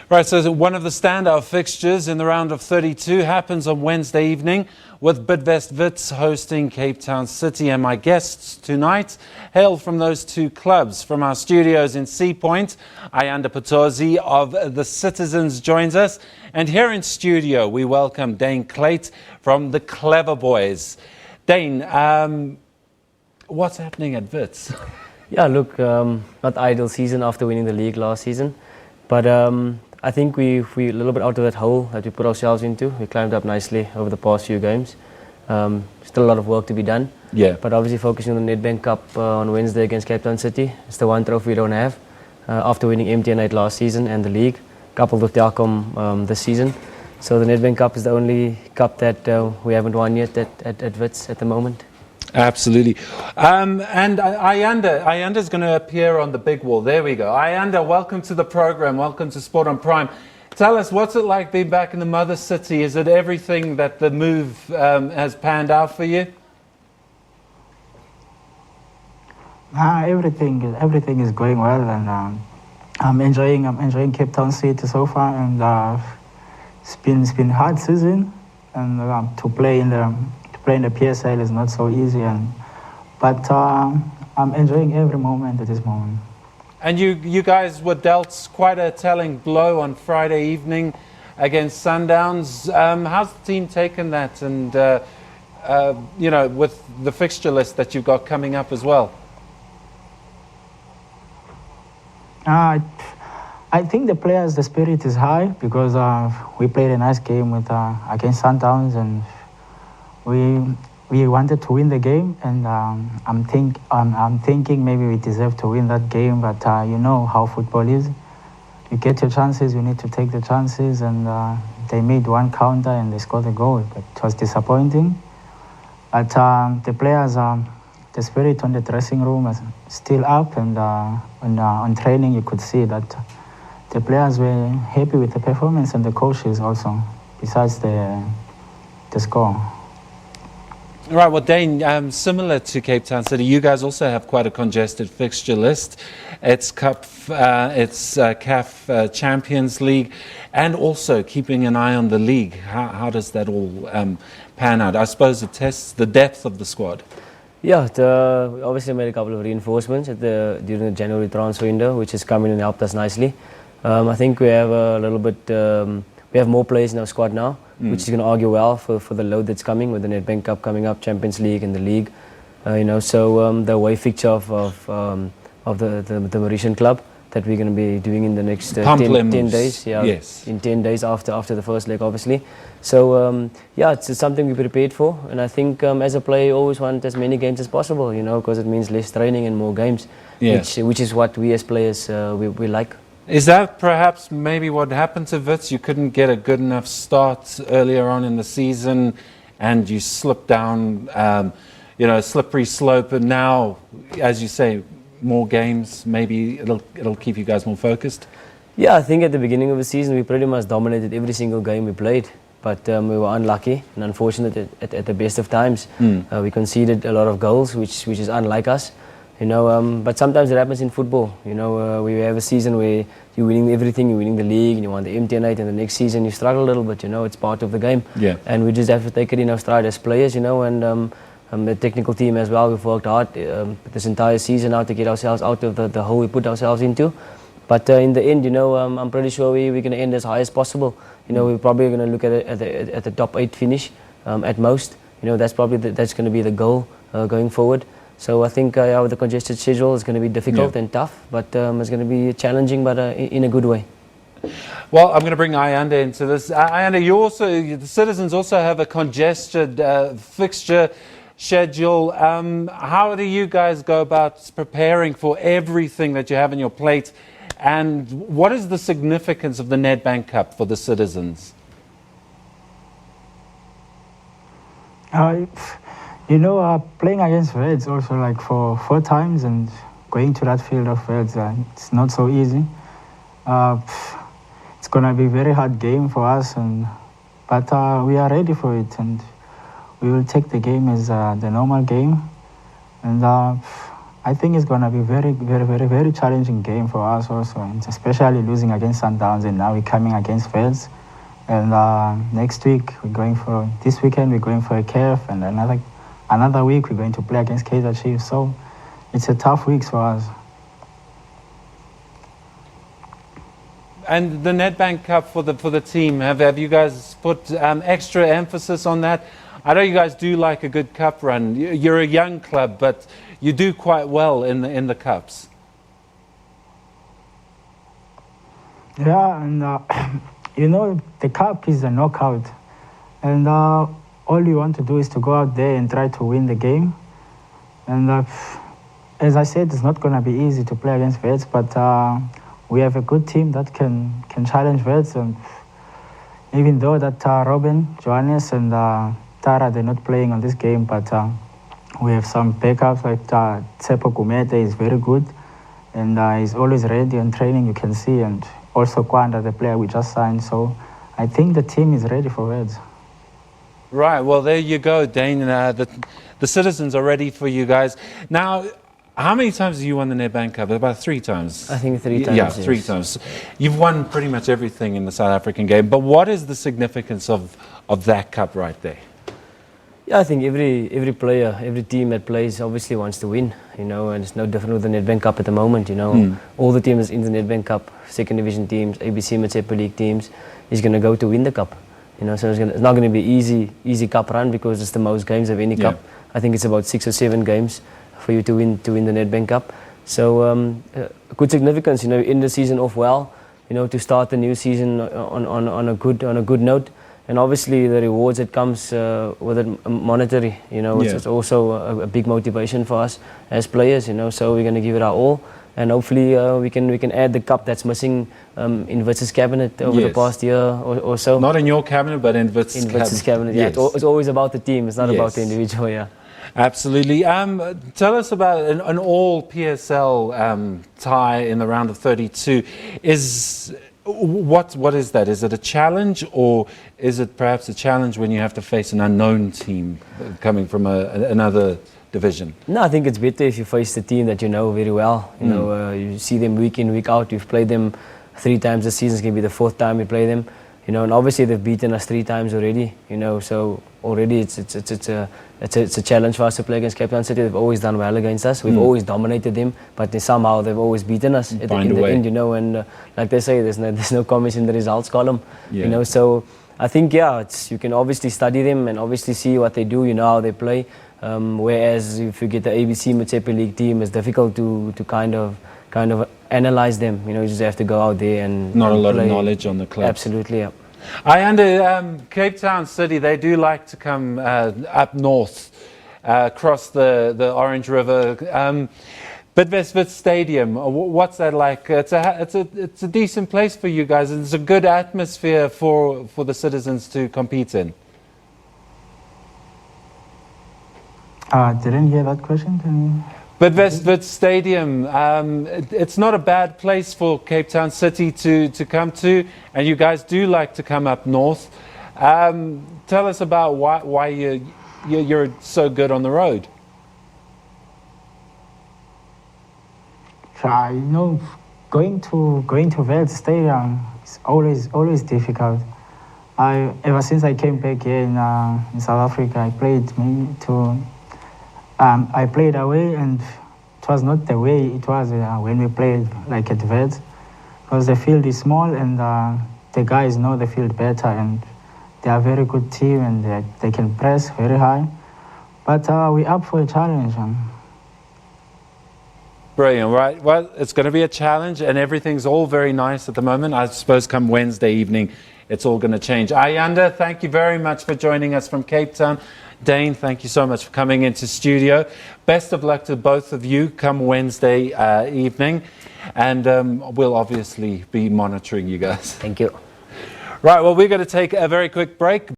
Right, so one of the standout fixtures in the round of 32 happens on Wednesday evening with Bidvest Wits hosting Cape Town City, and my guests tonight hail from those two clubs. From our studios in Sea Point, Ayanda Patosi of the Citizens joins us, and here in studio we welcome Dane Clate from the Clever Boys. Dane, what's happening at Wits? Yeah, look, not ideal season after winning the league last season, but I think we're a little bit out of that hole that we put ourselves into. We climbed up nicely over the past few games. Still a lot of work to be done. Yeah. But obviously focusing on the Nedbank Cup on Wednesday against Cape Town City. It's the one trophy we don't have after winning MTN8 last season and the league, coupled with Telkom this season. So the Nedbank Cup is the only cup that we haven't won yet at Wits at the moment. Absolutely. And Ayanda's going to appear on the big wall. There we go. Ayanda, welcome to the program. Welcome to Sport on Prime. Tell us, what's it like being back in the mother city? Is it everything that the move has panned out for you? Everything is going well, and I'm enjoying Cape Town City so far, and it's been hard season, and to play in the PSL is not so easy, but I'm enjoying every moment at this moment. And you guys were dealt quite a telling blow on Friday evening against Sundowns. How's the team taken that, and with the fixture list that you've got coming up as well? I think the players, the spirit is high because we played a nice game against Sundowns, and we wanted to win the game, and I'm thinking maybe we deserve to win that game, but you know how football is. You get your chances, you need to take the chances, and they made one counter and they scored a goal, but it was disappointing. But the players, the spirit on the dressing room is still up, and on training you could see that the players were happy with the performance, and the coaches also, besides the score. Right, well, Dane, similar to Cape Town City, you guys also have quite a congested fixture list. It's CAF Champions League, and also keeping an eye on the league. How does that all pan out? I suppose it tests the depth of the squad. Yeah, we obviously made a couple of reinforcements during the January transfer window, which has come in and helped us nicely. I think we have we have more players in our squad now, which is going to argue well for the load that's coming with the Nedbank Cup coming up, Champions League and the league. So the away fixture of the Mauritian club that we're going to be doing in the next 10 days. Yeah, yes. In 10 days after the first leg, obviously. So it's something we prepared for, and I think as a player, you always want as many games as possible, because it means less training and more games, which is what we as players we like. Is that perhaps maybe what happened to Wits? You couldn't get a good enough start earlier on in the season, and you slipped down, a slippery slope. And now, as you say, more games. Maybe it'll keep you guys more focused. Yeah, I think at the beginning of the season we pretty much dominated every single game we played, but we were unlucky and unfortunate at the best of times. We conceded a lot of goals, which is unlike us. But sometimes it happens in football. We have a season where you're winning everything, you're winning the league, and you won the MTN8, and the next season you struggle a little bit. It's part of the game. Yeah. And we just have to take it in our stride as players. And the technical team as well. We've worked hard this entire season now to get ourselves out of the hole we put ourselves into. But in the end, I'm pretty sure we're going to end as high as possible. We're probably going to look at the top 8 finish at most. That's going to be the goal going forward. So I think with the congested schedule, it's going to be difficult and tough, but it's going to be challenging, but in a good way. Well, I'm going to bring Ayanda into this. Ayanda, the Citizens also have a congested fixture schedule. How do you guys go about preparing for everything that you have on your plate, and what is the significance of the Nedbank Cup for the Citizens? Playing against Wits also like for 4 times and going to that field of Wits, it's not so easy. It's gonna be a very hard game for us, but we are ready for it, and we will take the game as the normal game. And I think it's going to be very challenging game for us also, and especially losing against Sundowns, and now we're coming against Wales. And next week this weekend we're going for a CAF, and another week we're going to play against Kaizer Chiefs. So it's a tough week for us. And the Nedbank Cup for the team, have you guys put extra emphasis on that? I know you guys do like a good cup run. You're a young club, but you do quite well in the cups. Yeah, and you know, the cup is a knockout, and all you want to do is to go out there and try to win the game. And as I said, it's not going to be easy to play against Wits, but we have a good team that can challenge Wits. And even though that Robin, Johannes, and Tara, they're not playing on this game, but we have some backups like Tsepo Gumete is very good, and he's always ready on training, you can see, and also Kwanda, the player we just signed. So I think the team is ready for Reds. Right, well, there you go, Dane. The citizens are ready for you guys. Now, how many times have you won the Nedbank Cup? About 3 times. I think 3 times. Yeah, 3 times. You've won pretty much everything in the South African game. But what is the significance of that cup right there? Yeah, I think every player, every team that plays obviously wants to win, you know, and it's no different with the Nedbank Cup at the moment, you know. All the teams in the Nedbank Cup, second division teams, ABC Premiership League teams, is going to go to win the cup, you know. So it's not going to be easy cup run because it's the most games of any cup. I think it's about 6 or 7 games for you to win the Nedbank Cup. So good significance, you know, in the season off well, you know, to start the new season on a good note. And obviously the rewards that comes with it monetary, you know, it's also a big motivation for us as players, you know. So we're going to give it our all, and hopefully we can add the cup that's missing in Wits' cabinet over the past year or so. Not in your cabinet, but in Wits' cabinet. Yeah, it's always about the team. It's not about the individual. Yeah. Absolutely. Tell us about an all PSL tie in the round of 32. What is that? Is it a challenge, or is it perhaps a challenge when you have to face an unknown team coming from another division? No, I think it's better if you face the team that you know very well. You know, you see them week in, week out. You've played them 3 times this season. It's going to be the 4th time we play them. You know, and obviously they've beaten us 3 times already. You know, so already it's a challenge for us to play against Cape Town City. They've always done well against us. We've always dominated them, but somehow they've always beaten us in the end. You know, and like they say, there's no comments in the results column. You know, so I think you can obviously study them and obviously see what they do. You know how they play. Whereas if you get the ABC Premiership League team, it's difficult to kind of analyze them. You know, you just have to go out there and not a lot play. of knowledge on the club. Absolutely, yeah. I under Cape Town City, they do like to come up north, across the Orange River. Bidvest Wits Stadium, what's that like? It's a decent place for you guys, and it's a good atmosphere for the citizens to compete in. Didn't hear that question. Bidvest Wits Stadium, it's not a bad place for Cape Town City to come to, and you guys do like to come up north. Tell us about why you're so good on the road. You know, going to Wits Stadium is always difficult. Ever since I came back here in South Africa, I played away, and it was not the way it was when we played like at Wits, because the field is small and the guys know the field better, and they are a very good team, and they can press very high. But we're up for a challenge. Brilliant, right? Well, it's going to be a challenge, and everything's all very nice at the moment. I suppose come Wednesday evening, it's all going to change. Ayanda, thank you very much for joining us from Cape Town. Dane, thank you so much for coming into studio. Best of luck to both of you come Wednesday evening, and we'll obviously be monitoring you guys. Thank you. Right, well, we're going to take a very quick break.